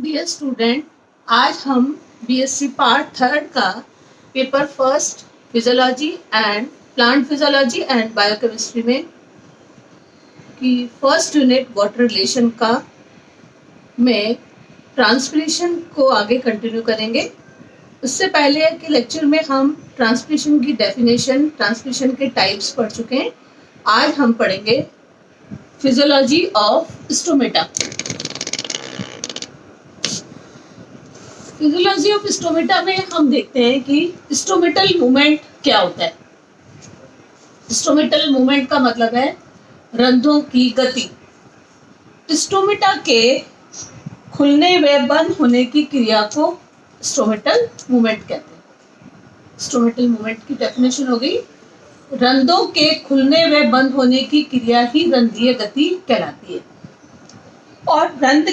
Dear student, आज हम BSc part third का paper first physiology and plant physiology and biochemistry में की फर्स्ट यूनिट वाटर रिलेशन का में ट्रांसपिरेशन को आगे कंटिन्यू करेंगे। उससे पहले के लेक्चर में हम ट्रांसपिरेशन की डेफिनेशन, ट्रांसपिरेशन के टाइप्स पढ़ चुके हैं। आज हम पढ़ेंगे physiology of stomata. Physiology of stomata में हम देखते हैं कि स्टोमेटल मूवमेंट क्या होता है। स्टोमेटल मूवमेंट का मतलब है रंध्रों की गति। स्टोमेटा के खुलने व बंद होने की क्रिया को स्टोमेटल मूवमेंट कहते हैं। स्टोमेटल मूवमेंट की डेफिनेशन हो गई, रंध्रों के खुलने व बंद होने की क्रिया ही रंध्रीय गति कहलाती है। और रंध्र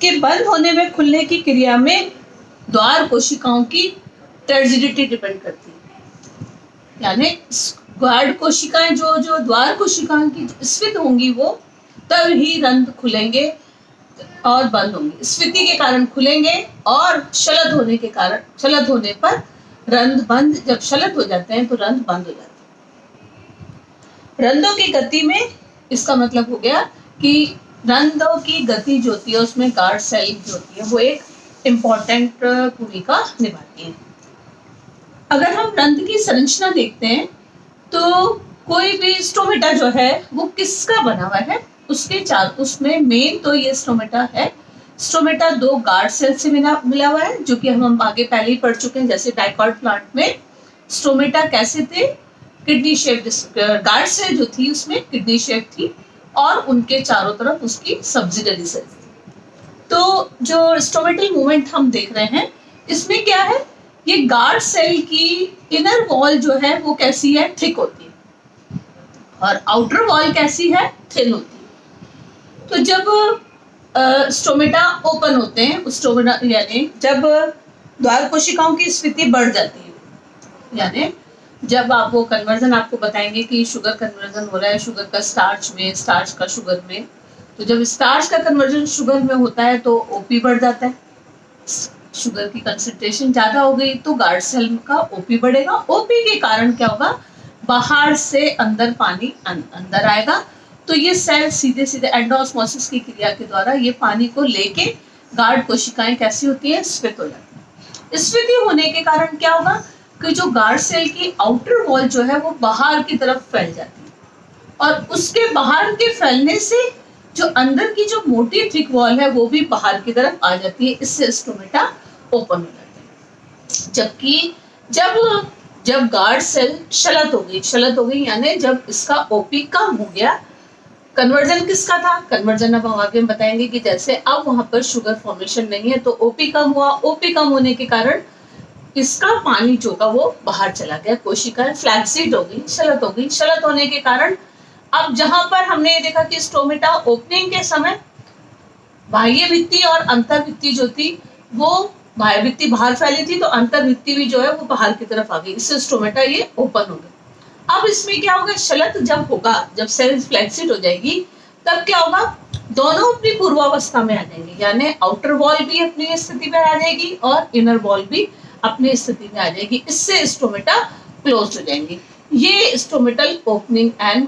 के बंद होने व खुलने की क्रिया में द्वार कोशिकाओं की टर्जिडिटी डिपेंड करती है। यानी द्वार कोशिकाएं जो द्वार कोशिकाओं की स्फीत होंगी वो तब ही रंध्र खुलेंगे और बंद होंगे। स्फीति के कारण खुलेंगे और शलत होने के कारण, शलत होने पर रंध्र बंद, जब शलत हो जाते हैं तो रंध्र बंद हो जाते हैं। रंध्रों की गति में इसका मतलब हो गया कि रंध्रों की गति जो होती है उसमें गार्ड सेल जो होती है वो एक इम्पॉर्टेंट भूमिका निभाती है। अगर हम रंध्र की संरचना देखते हैं तो कोई भी स्टोमेटा जो है वो किसका बना हुआ है, उसमें मेन तो ये स्टोमेटा है। स्टोमेटा दो गार्ड सेल से मिला हुआ है, जो कि हम आगे पहले ही पढ़ चुके हैं। जैसे डाइकॉट प्लांट में स्टोमेटा कैसे थे, किडनी शेप, गार्ड सेल जो थी उसमें किडनी शेप थी और उनके चारों तरफ उसकी सब्सिडरी सेल। तो जो स्टोमेटल मूवमेंट हम देख रहे हैं इसमें क्या है, ये गार्ड सेल की इनर वॉल जो है वो कैसी है, थिक होती है और आउटर वॉल कैसी है, थिन होती है। तो जब स्टोमेटा ओपन होते हैं, स्टोमेटा यानी जब द्वार कोशिकाओं की स्फीति बढ़ जाती है, यानी जब आप वो कन्वर्जन आपको बताएंगे कि शुगर कन्वर्जन हो रहा है, शुगर का स्टार्च में, स्टार्च का शुगर में, तो जब स्टार्च का कन्वर्जन शुगर में होता है तो ओपी बढ़ जाता है। शुगर की कंसंट्रेशन ज्यादा हो गई तो गार्ड सेल का ओपी बढ़ेगा। ओपी के कारण क्या होगा, बाहर से अंदर पानी अंदर आएगा, तो ये सेल सीधे सीधे एंडोस्मोसिस की क्रिया के द्वारा ये पानी को लेके गार्ड कोशिकाएं कैसी होती है, स्फीत हो जाती है। स्फीति होने के कारण क्या होगा कि जो गार्ड सेल की आउटर वॉल जो है वो बाहर की तरफ फैल जाती है और उसके बाहर के फैलने से जो अंदर की जो मोटी थिक वॉल है वो भी बाहर की तरफ आ जाती है। इससे स्टोमेटा ओपन हो जाते हैं। जबकि जब गार्ड सेल शलत हो गई यानी जब इसका ओपी कम हो गया, कन्वर्जन किसका था, कन्वर्जन अब हम आगे बताएंगे कि जैसे अब वहां पर शुगर फॉर्मेशन नहीं है तो ओपी कम हुआ। ओपी कम होने के कारण इसका पानी जो का वो बाहर चला गया, कोशिकाएं फ्लैक्सीड हो गई, शलत हो गई। शलत होने के कारण अब जहां पर हमने ये देखा कि स्टोमेटा ओपनिंग के समय बाह्य भित्ति और अंतर भित्ति जो थी वो बाह्य भित्ति बाहर फैली थी तो अंतर भित्ति भी जो है वो बाहर की तरफ आ गई, इससे स्टोमेटा ये ओपन हो गया। अब इसमें क्या होगा, शलत जब होगा, जब सेल फ्लैक्सिड हो जाएगी तब क्या होगा, दोनों अपनी पूर्वावस्था में आ जाएंगे, यानी आउटर वॉल भी अपनी स्थिति में आ जाएगी और इनर वॉल भी अपनी स्थिति में आ जाएगी। इससे स्टोमेटा क्लोज हो जाएंगी। ये स्टोमेटल ओपनिंग एंड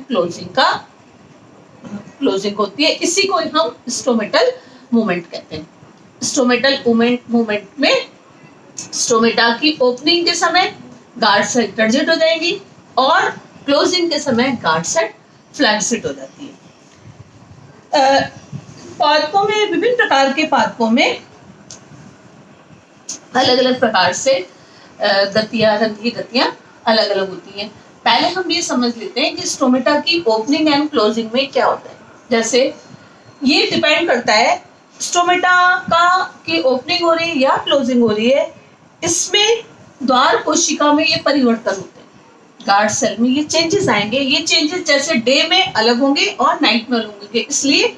क्लोजिंग होती है। इसी को हम स्टोमेटल मूवमेंट कहते हैं। स्टोमेटल मूवमेंट में स्टोमेटा की ओपनिंग के समय गार्ड सेल टर्जिड हो जाएंगी और क्लोजिंग के समय गार्ड सेल फ्लैक्सिड हो जाती है। पादपों में, विभिन्न प्रकार के पादपों में अलग अलग प्रकार से गतियां, रंध्रीय गतियां अलग अलग होती हैं। पहले हम ये समझ लेते हैं कि स्टोमेटा की ओपनिंग एंड क्लोजिंग में क्या होता है। जैसे ये डिपेंड करता है स्टोमेटा का की ओपनिंग हो रही है या क्लोजिंग हो रही है, इसमें द्वार कोशिका में ये परिवर्तन होते हैं। गार्ड सेल में ये चेंजेस आएंगे। ये चेंजेस जैसे डे में अलग होंगे और नाइट में अलग होंगे, इसलिए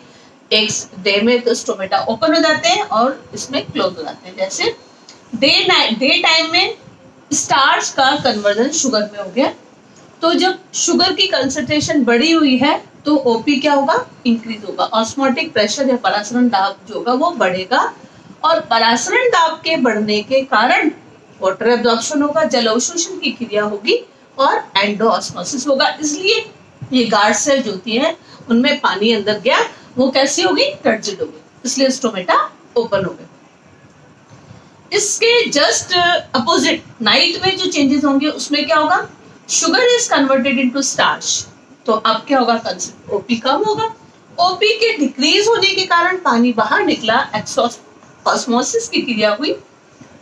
एक डे में तो स्टोमेटा ओपन हो जाते हैं और इसमें क्लोज हो जाते हैं। जैसे डे टाइम में स्टार्च का कन्वर्जन शुगर में हो गया, तो जब शुगर की कंसंट्रेशन बढ़ी हुई है तो ओपी क्या होगा, इंक्रीज होगा। ऑस्मोटिक प्रेशर या परासरण दाब जो होगा वो बढ़ेगा और परासरण दाब के बढ़ने के कारण वाटर एब्जॉर्प्शन होगा, जल अवशोषण की क्रिया होगी और एंडोऑस्मोसिस होगा। इसलिए ये गार्ड सेल जो होती है उनमें पानी अंदर गया, वो कैसी होगी, टर्जिड होगी, इसलिए स्टोमेटा ओपन हो गए। इसके जस्ट अपोजिट नाइट में जो चेंजेस होंगे उसमें क्या होगा, sugar is converted into starch, तो अब क्या होगा, ओपी कम होगा। ओपी के डिक्रीज होने के कारण पानी बाहर निकला, ऑस्मोसिस की क्रिया हुई,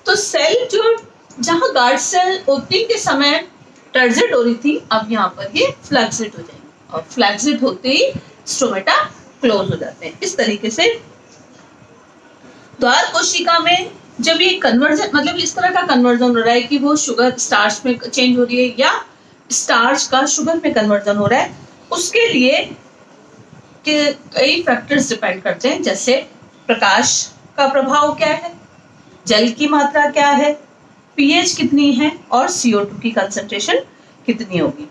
तो सेल जो जहां गार्ड सेल ओपनिंग के समय टर्जिड हो रही थी, अब यहाँ पर ये फ्लैक्सिड हो जाएंगे और फ्लैक्सिड होते ही स्टोमेटा क्लोज हो जाते हैं। इस तरीके से द्वार कोशिका में जब ये कन्वर्जन, मतलब इस तरह का कन्वर्जन हो रहा है कि वो शुगर स्टार्च में चेंज हो रही है या स्टार्च का शुगर में कन्वर्जन हो रहा है, उसके लिए कई फैक्टर्स डिपेंड करते हैं, जैसे प्रकाश का प्रभाव क्या है, जल की मात्रा क्या है, पीएच कितनी है और CO2 की कंसंट्रेशन कितनी होगी।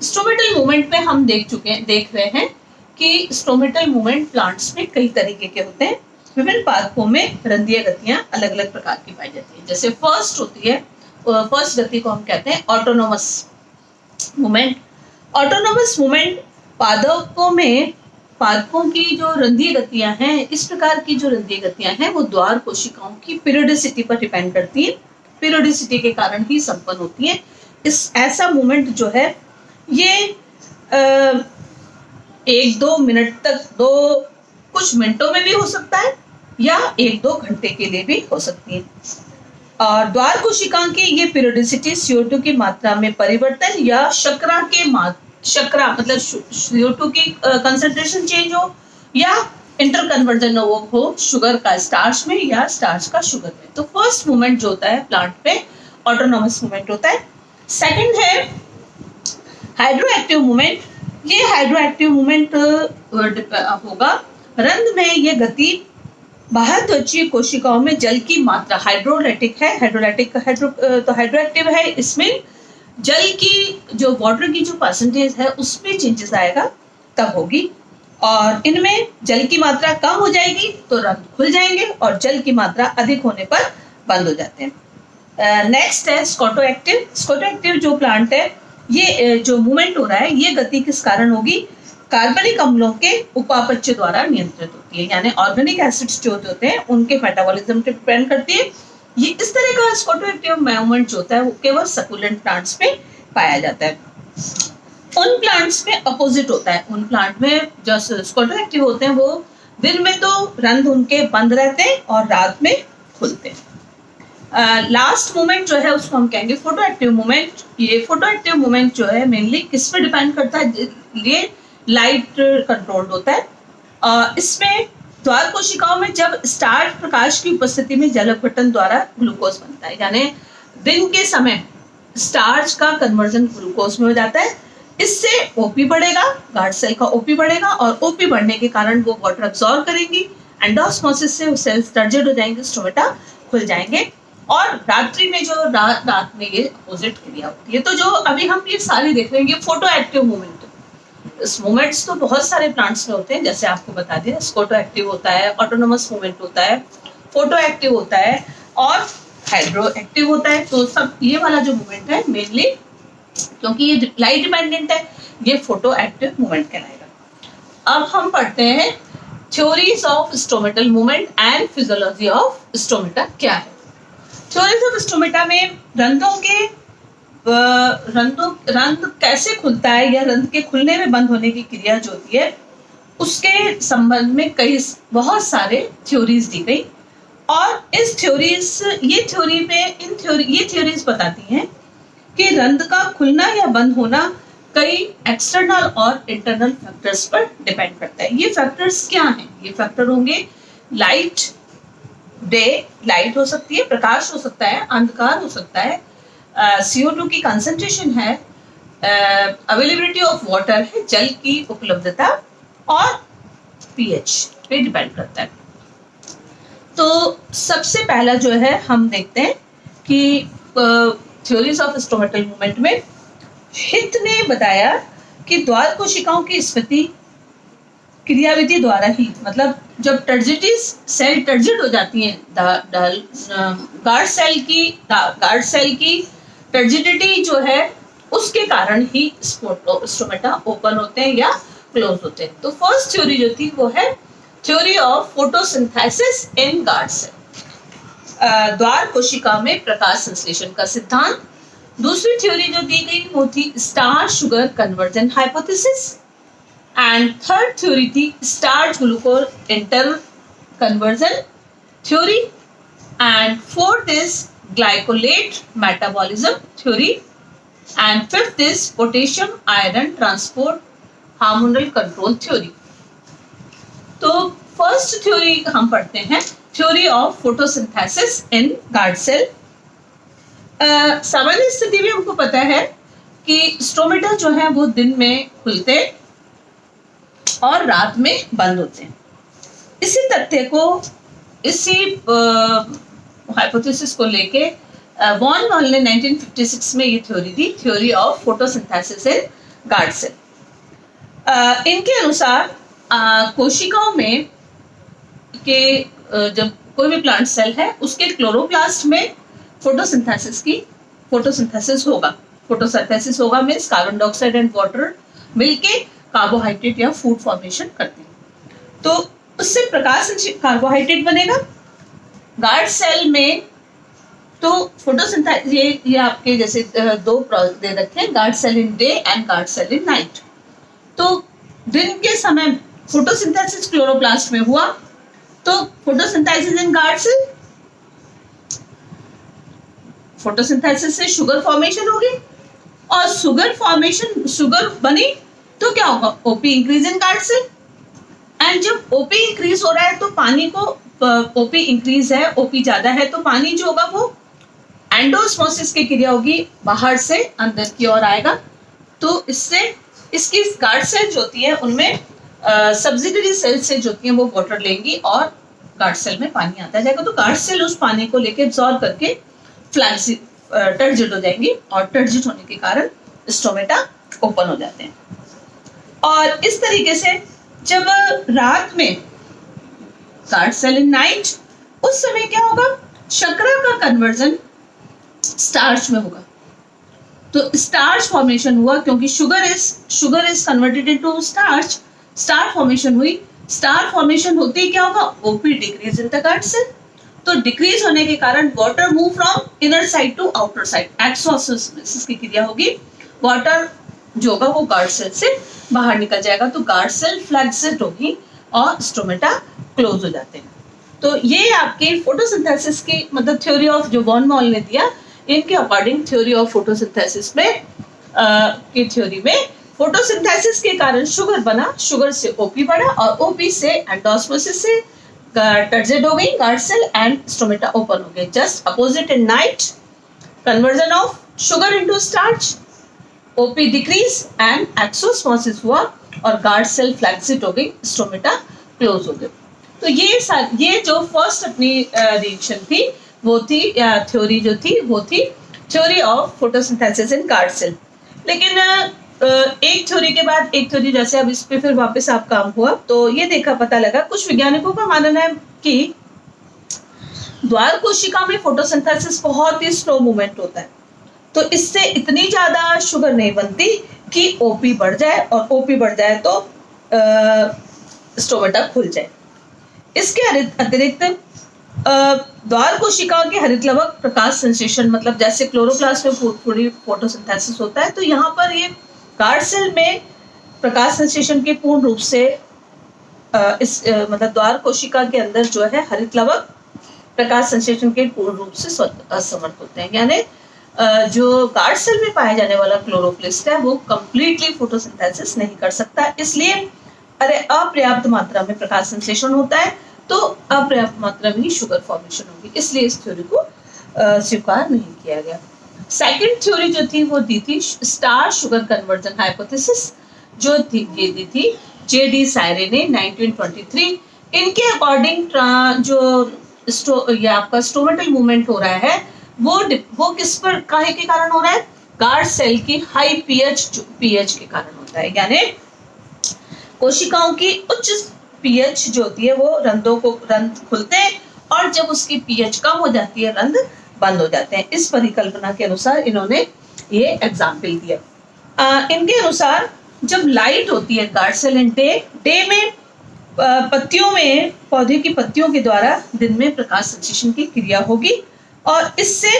स्टोमेटल मूवमेंट में हम देख रहे हैं कि स्टोमेटल मूवमेंट प्लांट्स में कई तरीके के होते हैं। विभिन्न पादपों में रंध्रीय गतियां अलग अलग प्रकार की पाई जाती है। जैसे फर्स्ट गति को हम कहते हैं ऑटोनोमस मूवमेंट। ऑटोनोमस मूवमेंट पादपों की जो रंध्रीय गतियां हैं, इस प्रकार की जो रंध्रीय गतियां हैं वो द्वार कोशिकाओं की पीरियोडिसिटी पर डिपेंड करती है, पीरियोडिसिटी के कारण ही संपन्न होती है। ऐसा मूवमेंट जो है ये 1-2 मिनट तक, कुछ मिनटों में भी हो सकता है या 1-2 घंटे के लिए भी हो सकती है। और द्वार कोशिका की ये पीरियोडिसिटी CO2 की मात्रा में परिवर्तन या शर्करा मतलब CO2 की कंसंट्रेशन चेंज हो या इंटर कन्वर्जन हो शुगर का स्टार्च में या स्टार्च का शुगर में। तो फर्स्ट मूवमेंट जो होता है प्लांट पे ऑटोनोमस मूवमेंट होता है। सेकंड है हाइड्रोएक्टिव मूवमेंट। ये हाइड्रोएक्टिव मूवमेंट होगा रंध्र में ये गति बाह्य त्वचीय कोशिकाओं में जल की मात्रा, हाइड्रोएक्टिव है, इसमें जल की जो वाटर की जो परसेंटेज है उसमें चेंजेस आएगा तब होगी। और इनमें जल की मात्रा कम हो जाएगी तो रंध्र खुल जाएंगे और जल की मात्रा अधिक होने पर बंद हो जाते हैं। नेक्स्ट है स्कोटोएक्टिव। स्कोटोएक्टिव जो प्लांट है, ये जो मूवमेंट हो रहा है ये गति किस कारण होगी, कार्बनिक अम्लों के उपापचय द्वारा नियंत्रित होती है, यानी ऑर्गेनिक एसिड्स जो होते हैं उनके मेटाबॉलिज्म पे डिपेंड करती है। ये इस तरह का स्कोटोएक्टिव मूवमेंट जो होता है वो केवल सकुलेंट प्लांट्स में पाया जाता है। उन प्लांट्स में अपोजिट होता है। उन प्लांट में जो स्कोटोएक्टिव होते हैं वो दिन में तो रंध्र उनके बंद रहते हैं और रात में खुलते हैं। लास्ट मूवमेंट जो है उसको हम कहेंगे फोटोएक्टिव मूवमेंट। ये फोटोएक्टिव मूवमेंट जो है मेनली किस पे डिपेंड करता है, ये लाइट कंट्रोल्ड होता है। इसमें द्वार कोशिकाओं में जब स्टार्च प्रकाश की उपस्थिति में जल अपघटन द्वारा ग्लूकोज बनता है, यानी दिन के समय स्टार्च का कन्वर्जन ग्लूकोज में हो जाता है। इससे ओपी बढ़ेगा, गार्ड सेल का ओपी बढ़ेगा और ओपी बढ़ने के कारण वो वाटर अब्सॉर्ब करेंगी, एंडोऑस्मोसिस से सेल्स टर्जिड हो जाएंगे, स्टोमेटा खुल जाएंगे। और रात्रि में जो रात में ये अपोजिट क्रिया होती है। तो जो अभी हम ये सारी देख रहे हैं ये फोटोएक्टिव मूवमेंट। इस मूवमेंट्स तो बहुत सारे प्लांट्स में होते हैं, जैसे आपको बता दिया स्कोटोएक्टिव होता है, ऑटोनोमस मूवमेंट होता है, फोटोएक्टिव होता है और हाइड्रोएक्टिव होता है। तो सब ये वाला जो मूवमेंट है मेनली क्योंकि ये लाइट डिपेंडेंट है, ये फोटोएक्टिव मूवमेंट कहलाएगा। अब हम पढ़ते हैं theories of stomatal movement and physiology of stomata क्या है। थ्योरीज ऑफ स्टोमेटा में रंध्र कैसे खुलता है या रंध्र के खुलने में बंद होने की क्रिया जो होती है उसके संबंध में बहुत सारे थ्योरीज दी गई। और ये थ्योरीज बताती हैं कि रंध्र का खुलना या बंद होना कई एक्सटर्नल और इंटरनल फैक्टर्स पर डिपेंड करता है। ये फैक्टर्स क्या हैं? ये फैक्टर होंगे लाइट हो सकती है, प्रकाश हो सकता है, अंधकार हो सकता है, CO2 की कंसंट्रेशन है, अवेलेबिलिटी ऑफ वाटर है, जल की उपलब्धता और पीएच पे डिपेंड करता है। तो सबसे पहला जो है हम देखते हैं कि थ्योरीज ऑफ स्टोमेटल मूवमेंट में हिथ ने बताया कि द्वार कोशिकाओं की स्थिति क्रियाविधि द्वारा ही, मतलब जब टर्जिटी सेल टर्जिट हो जाती है, गार्ड सेल की टर्जिडिटी जो है उसके कारण ही स्टोमेटा ओपन होते हैं या क्लोज होते हैं। तो फर्स्ट थ्योरी जो थी वो है theory of photosynthesis in guard cell, द्वार कोशिका में प्रकाश संश्लेषण का सिद्धांत। दूसरी थ्योरी जो दी गई वो थी starch sugar conversion hypothesis, and third theory थी starch glucose inter conversion theory, and fourth is glycolate metabolism theory, and fifth is potassium iron transport hormonal control theory. तो फर्स्ट थ्योरी हम पढ़ते हैं, theory of photosynthesis in guard cell. सामान्य स्थिति में हमको पता है कि स्टोमेटा जो है वो दिन में खुलते और रात में बंद होते हैं। इसी तथ्य को, इसी हाइपोथेसिस को लेके वॉन वॉल ने 1956 में ये थ्योरी दी, theory of photosynthesis in guard cell. इनके अनुसार कोशिकाओं में के जब कोई भी प्लांट सेल है उसके क्लोरोप्लास्ट में फोटोसिंथेसिस होगा। फोटोसिंथेसिस होगा means carbon dioxide and water मिलके कार्बोहाइड्रेट या फूड फॉर्मेशन करते हैं, तो उससे प्रकाश कार्बोहाइड्रेट बनेगा। गार्ड सेल में तो फोटोसिंथेसिस ये आपके जैसे दो दे रखे हैं, guard cell in day and guard cell in night. तो दिन के समय फोटोसिंथेसिस क्लोरोप्लास्ट में हुआ, तो photosynthesis in guard cell, photosynthesis से शुगर फॉर्मेशन होगी, और शुगर बनी तो क्या होगा, OP increase in guard cell. And जब ओपी इंक्रीज हो रहा है तो पानी को, ओपी इंक्रीज है, ओपी ज्यादा है तो पानी जो होगा वो एंडोस्मोसिस की क्रिया होगी, बाहर से अंदर की ओर आएगा। तो इससे इसकी गार्ड सेल जो होती है उनमें सब्सिडरी सेल से जो होती है वो वाटर लेंगी और गार्ड सेल में पानी आता जाएगा। तो गार्ड सेल उस पानी को लेके एब्जॉर्ब करके टर्जिट हो जाएंगी, और टर्जिट होने के कारण स्टोमेटा ओपन हो जाते हैं। और इस तरीके से जब रात में गार्ड सेल इन नाइट, उस समय क्या होगा, शर्करा का कन्वर्जन स्टार्च में होगा। तो स्टार्च फॉर्मेशन हुआ, क्योंकि sugar is converted into starch, star formation हुई। स्टार फॉर्मेशन होते ही क्या होगा, OP decrease in the guard cell. तो डिक्रीज होने के कारण water move from inner side to outer side, exosmosis की क्रिया होगी, वाटर जो होगा वो गार्ड सेल से बाहर निकल जाएगा। तो गार्ड सेल फ्लैक्सिट होगी और स्टोमेटा क्लोज हो जाते हैं। तो ये आपके फोटोसिंथेसिस की मतलब थ्योरी ऑफ जो वॉन वॉल ने दिया, इनके अकॉर्डिंग थ्योरी ऑफ फोटोसिंथेसिस में की थ्योरी में फोटोसिंथेसिस के कारण शुगर बना, शुगर से ओपी बढ़ा, और ओपी से एंडोस्मोसिस से टर्जिट हो गई guard cell and stomata open हो गए। Just opposite in night, conversion of sugar into starch, OP decrease and exosmosis हुआ और गार्ड सेल फ्लैक्सिट हो गई, स्टोमेटा क्लोज हो गए। तो ये जो फर्स्ट अपनी रिएक्शन थी वो थी, थ्योरी जो थी वो थी theory of photosynthesis in guard cell. लेकिन एक थ्योरी के बाद एक थ्योरी, जैसे अब इस पे फिर वापस आप काम हुआ तो ये देखा पता लगा, कुछ वैज्ञानिकों का मानना है कि द्वार कोशिका में फोटोसिंथेसिस बहुत ही स्लो मूवमेंट होता है, तो इससे इतनी ज्यादा शुगर नहीं बनती कि ओपी बढ़ जाए, और ओपी बढ़ जाए तो स्टोमेटा खुल जाए। इसके अतिरिक्त द्वार कोशिका के हरित लवक प्रकाश संश्लेषण, मतलब जैसे क्लोरोप्लास्ट में पूरी फोटोसिंथेसिस होता है, तो यहाँ पर ये गार्ड सेल में प्रकाश संश्लेषण के पूर्ण रूप से मतलब द्वार कोशिका के अंदर जो है हरित लवक प्रकाश संश्लेषण के पूर्ण रूप से असमर्थ होते हैं। यानी जो गार्ड सेल में पाया जाने वाला क्लोरोप्लास्ट है वो कंप्लीटली फोटोसिंथेसिस नहीं कर सकता, इसलिए अपर्याप्त मात्रा में प्रकाश संश्लेषण होता है, तो अपर्याप्त मात्रा में ही शुगर फॉर्मेशन होगी, इसलिए इस थ्योरी को स्वीकार नहीं किया गया। सेकंड थ्योरी जो थी वो दी थी स्टार शुगर कन्वर्जन हाइपोथेसिस, जो ये दी थी जेडी सायरे ने 1923। इनके अकॉर्डिंग जो ये आपका स्टोमेटल मूवमेंट हो रहा है वो किस पर काहे के कारण हो रहा है, गार्ड सेल की हाई पीएच के कारण होता है। यानी कोशिकाओं की उच्च पीएच जो होती है वो रंध्र खुलते हैं, और जब उसकी पीएच कम हो जाती है रंध्र बंद हो जाते हैं। इस परिकल्पना के अनुसार इन्होंने ये एग्जाम्पल दिया। इनके अनुसार जब लाइट होती है गार्ड सेल इनटेक डे में पत्तियों में पौधे की पत्तियों के द्वारा दिन में प्रकाश संश्लेषण की क्रिया होगी, और इससे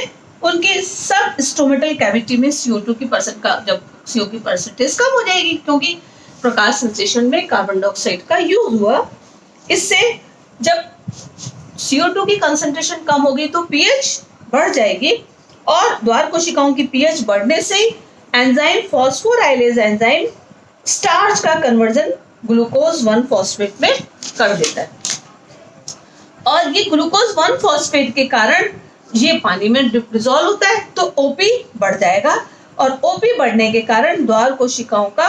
उनके सब स्टोमेटल कैविटी में CO2 की परसेंट का जब CO की परसेंटेज कम हो जाएगी, क्योंकि प्रकाश संश्लेषण में कार्बन डाइऑक्साइड का यूज हुआ। इससे जब CO2 की कंसंट्रेशन कम होगी तो पीएच बढ़ जाएगी, और द्वार कोशिकाओं की पीएच बढ़ने से एंजाइम फॉस्फोराइलेज एंजाइम स्टार्च का कन्वर्जन ग्लूकोज 1 फॉस्फेट में कर देता है, और ये ग्लूकोज 1 फॉस्फेट के कारण ये पानी में डिसॉल्व होता है, तो ओपी बढ़ जाएगा, और ओपी बढ़ने के कारण द्वार कोशिकाओं का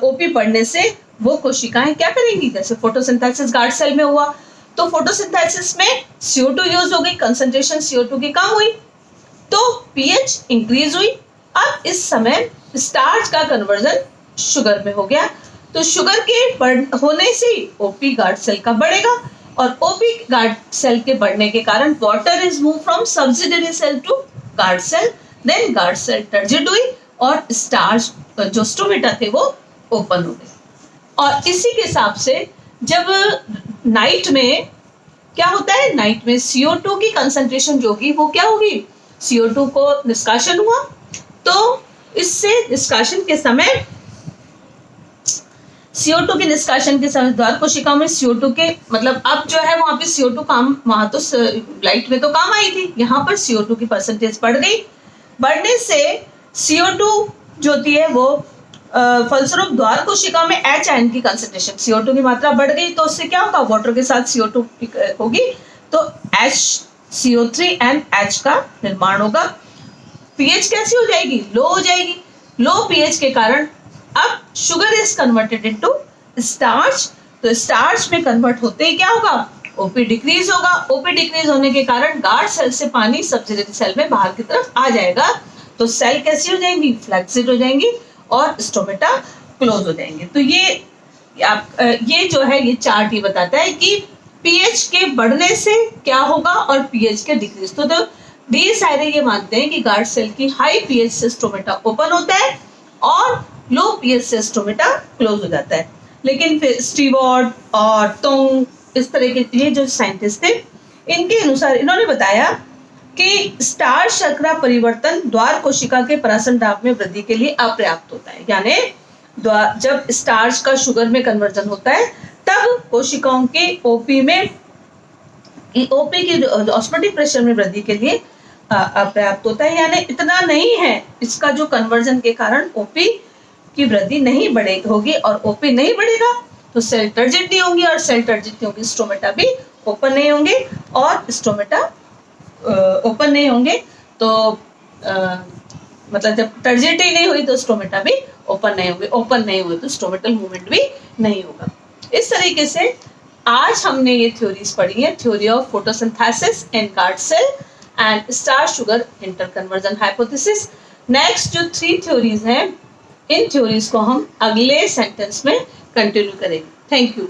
ओपी बढ़ने से वो कोशिकाएं क्या करेंगी, जैसे फोटोसिंथेसिस गार्ड सेल में हुआ तो फोटोसिंथेसिस में CO2 यूज हो गई, कंसंट्रेशन CO2 की कम हुई तो पीएच इंक्रीज हुई। अब इस समय स्टार्च का कन्वर्जन शुगर में हो गया, तो शुगर के होने से ओपी गार्ड सेल का बढ़ेगा, और ओपी गार्ड सेल के बढ़ने के कारण water is move from subsidiary cell to guard cell, then guard cell turgid हुई और स्टार्च जो स्टोमेटा थे वो ओपन हो गए। और इसी के हिसाब से जब नाइट में क्या होता है, नाइट में CO2 की कंसंट्रेशन जो होगी वो क्या होगी, CO2 को निष्कासन हुआ, तो इससे निष्कासन के समय CO2 के निष्कासन के समय द्वार कोशिकाओं में CO2 के मतलब अब जो है वहां पे CO2 काम, वहां तो लाइट में तो काम आई थी, यहाँ पर CO2 की परसेंटेज बढ़ गई, बढ़ने से CO2 जो होती है वो फलस्वरूप द्वार कोशिकाओं में H आयन की कंसंट्रेशन CO2 की मात्रा बढ़ गई, तो उससे क्या होगा, वाटर के साथ CO2 होगी तो HCO3 एंड H का निर्माण होगा। पीएच कैसी हो जाएगी, लो हो जाएगी, लो पीएच के कारण अब sugar is converted into starch, तो स्टार्च में कन्वर्ट होते ही क्या होगा, ओपी डिक्रीज होगा, ओपी डिक्रीज होने के कारण गार्ड सेल से पानी सब्सिडियरी सेल में बाहर की तरफ आ जाएगा, तो सेल कैसी हो जाएंगी, फ्लैक्सिड हो जाएंगी और स्टोमेटा क्लोज हो जाएंगे। तो ये जो है ये चार्ट ही बताता है कि पीएच के बढ़ने से क्या होगा और पीएच के डिक्रीज। तो डी सारे ये मानते हैं कि गार्ड सेल की हाई पीएच से स्टोमेटा ओपन होता है और लो पीएच से स्टोमेटा क्लोज हो जाता है। लेकिन फिर स्टीवर्ट और टोंग इस तरह के ये जो साइंटिस्ट थे, इनके अनुसार इन्होंने बताया कि स्टार्च शर्करा परिवर्तन द्वार कोशिका के परासन दाब में वृद्धि के लिए अपर्याप्त होता है, यानी जब स्टार्च का शुगर में कन्वर्जन होता है तब कोशिकाओं के ओपी की ऑस्मोटिक प्रेशर में वृद्धि के लिए अपर्याप्त होता है, यानी इतना नहीं है, इसका जो कन्वर्जन के कारण ओपी की वृद्धि नहीं बढ़ेगी होगी, और ओपी नहीं बढ़ेगा तो सेल टर्जिड नहीं होंगी, और सेल टर्जिड नहीं होंगी स्टोमेटा भी ओपन नहीं होंगे, और स्टोमेटा ओपन नहीं होंगे तो मतलब जब टर्जिडिटी नहीं हुई तो स्टोमेटा भी ओपन नहीं होंगे, ओपन नहीं हुए तो स्टोमेटल मूवमेंट भी नहीं होगा। इस तरीके से आज हमने ये थ्योरीज पढ़ी है, theory of photosynthesis in guard cell and starch sugar interconversion hypothesis. Next जो 3 थ्योरीज हैं, इन थ्योरीज को हम अगले सेंटेंस में कंटिन्यू करेंगे। Thank you.